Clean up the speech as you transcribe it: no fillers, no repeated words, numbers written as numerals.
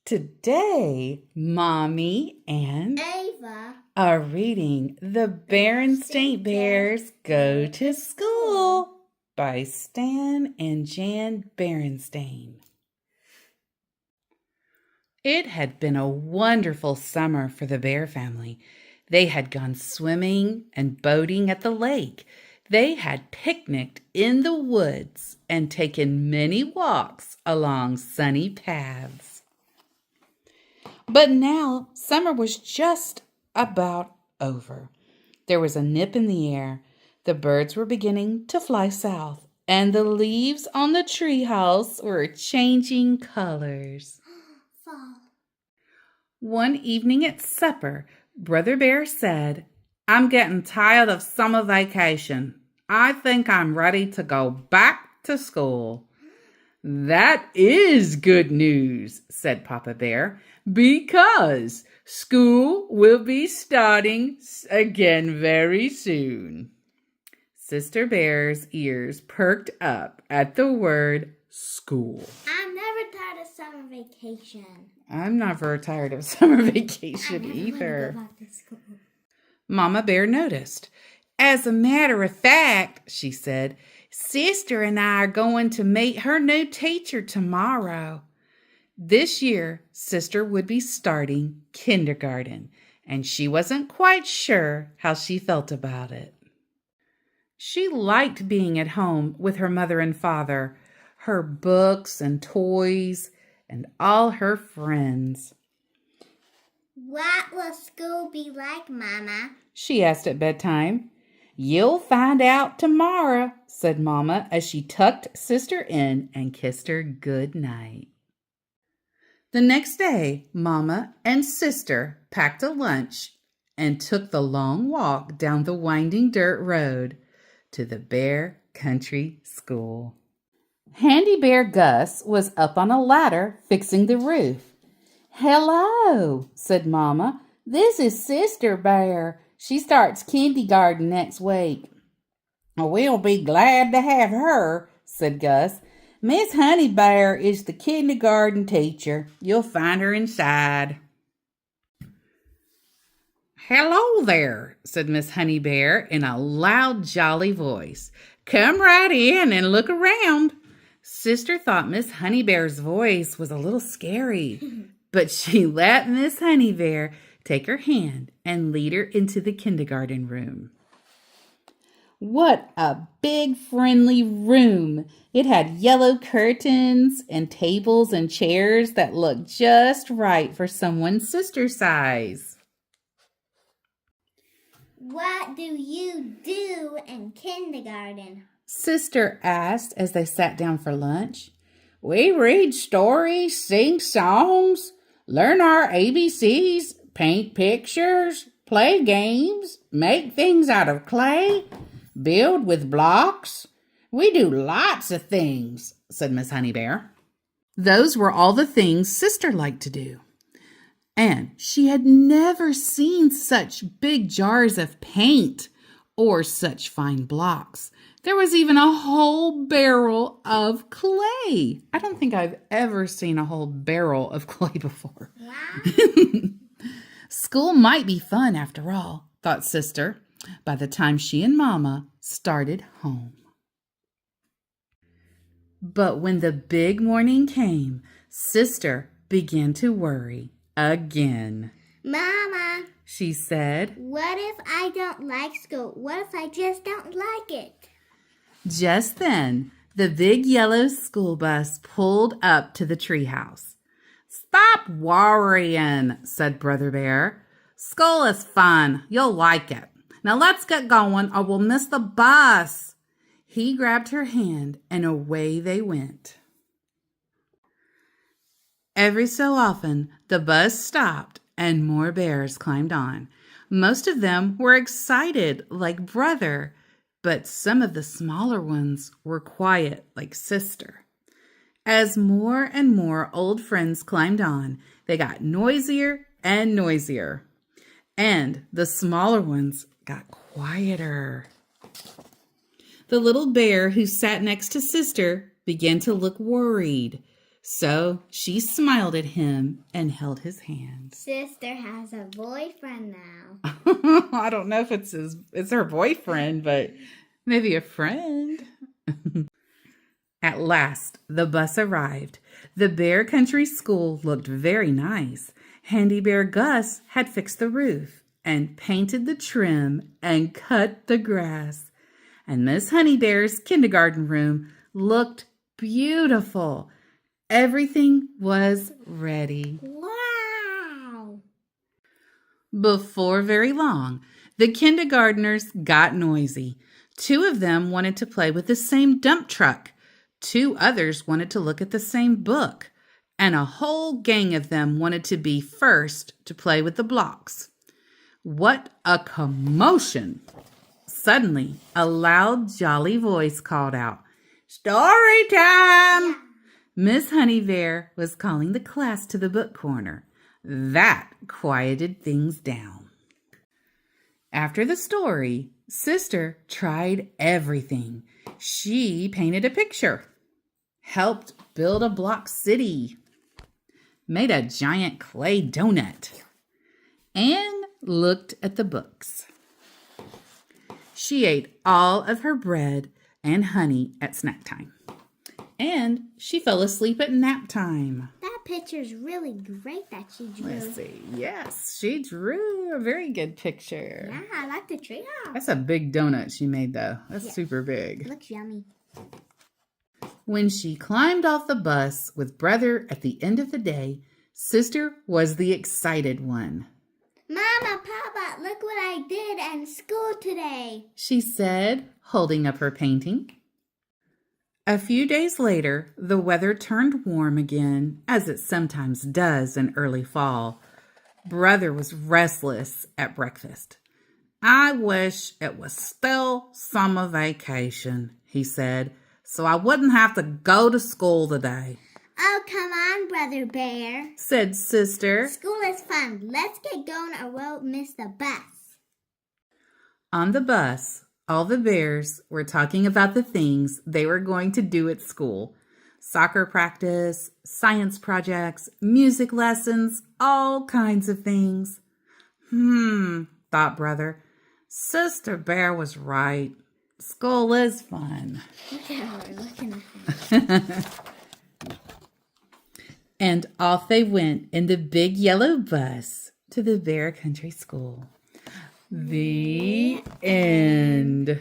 Today, Mommy and Ava are reading The Berenstain Bears Go to School by Stan and Jan Berenstain. It had been a wonderful summer for the Bear family. They had gone swimming and boating at the lake. They had picnicked in the woods and taken many walks along sunny paths. But now summer was just about over. There was a nip in the air. The birds were beginning to fly south, and the leaves on the treehouse were changing colors. Fall. One evening at supper, Brother Bear said, "I'm getting tired of summer vacation. I think I'm ready to go back to school." "That is good news," said Papa Bear, "because school will be starting again very soon." Sister Bear's ears perked up at the word school. I'm never tired of summer vacation. I'm not very tired of summer vacation either. Go back to school. Mama Bear noticed. "As a matter of fact," she said, "Sister and I are going to meet her new teacher tomorrow." This year, Sister would be starting kindergarten, and she wasn't quite sure how she felt about it. She liked being at home with her mother and father, her books and toys, and all her friends. What will school be like, Mama? She asked at bedtime. "You'll find out tomorrow," said Mama as she tucked Sister in and kissed her good night. The next day, Mama and Sister packed a lunch and took the long walk down the winding dirt road to the Bear Country School. Handy Bear Gus was up on a ladder fixing the roof. "Hello," said Mama. "This is Sister Bear. She starts kindergarten next week." "We'll be glad to have her," said Gus. "Miss Honey Bear is the kindergarten teacher. You'll find her inside." "Hello there," said Miss Honey Bear in a loud, jolly voice. "Come right in and look around." Sister thought Miss Honey Bear's voice was a little scary, but she let Miss Honey Bear take her hand and lead her into the kindergarten room. What a big, friendly room! It had yellow curtains and tables and chairs that looked just right for someone's sister's size. What do you do in kindergarten? Sister asked as they sat down for lunch. "We read stories, sing songs, learn our ABCs, paint pictures, play games, make things out of clay, build with blocks. We do lots of things," said Miss Honey Bear. Those were all the things Sister liked to do. And she had never seen such big jars of paint or such fine blocks. There was even a whole barrel of clay. I don't think I've ever seen a whole barrel of clay before. Wow. School might be fun after all, thought Sister, by the time she and Mama started home. But when the big morning came, Sister began to worry again. Mama, She said. what if I don't like school? What if I just don't like it? Just then, the big yellow school bus pulled up to the treehouse. "Stop worrying," said Brother Bear. "School is fun. You'll like it. Now let's get going or we'll miss the bus." He grabbed her hand and away they went. Every so often, the bus stopped and more bears climbed on. Most of them were excited like Brother, but some of the smaller ones were quiet like Sister. As more and more old friends climbed on, they got noisier and noisier, and the smaller ones got quieter. The little bear who sat next to Sister began to look worried. So she smiled at him and held his hand. Sister has a boyfriend now. I don't know if it's her boyfriend, but maybe a friend. At last, the bus arrived. The Bear Country School looked very nice. Handy Bear Gus had fixed the roof and painted the trim and cut the grass. And Miss Honey Bear's kindergarten room looked beautiful. Everything was ready. Wow! Before very long, the kindergartners got noisy. 2 of them wanted to play with the same dump truck. 2 others wanted to look at the same book. And a whole gang of them wanted to be first to play with the blocks. What a commotion! Suddenly, a loud, jolly voice called out, "Story time!" Miss Honey Bear was calling the class to the book corner. That quieted things down. After the story, Sister tried everything. She painted a picture, helped build a block city, made a giant clay donut, and looked at the books. She ate all of her bread and honey at snack time. And she fell asleep at nap time. That picture's really great that she drew. Let's see. Yes, she drew a very good picture. Yeah, I like the tree house. That's a big donut she made, though. That's super big. Looks yummy. When she climbed off the bus with Brother at the end of the day, Sister was the excited one. Mama, Papa, look what I did in school today, she said, holding up her painting. A few days later, the weather turned warm again, as it sometimes does in early fall. Brother was restless at breakfast. "I wish it was still summer vacation," he said, "so I wouldn't have to go to school today." Oh, come on, Brother Bear, said Sister. "School is fun. Let's get going or we'll miss the bus." On the bus, all the bears were talking about the things they were going to do at school. Soccer practice, science projects, music lessons, all kinds of things. Thought Brother. Sister Bear was right. School is fun. Look at her looking at her. And off they went in the big yellow bus to the Bear Country School. The end.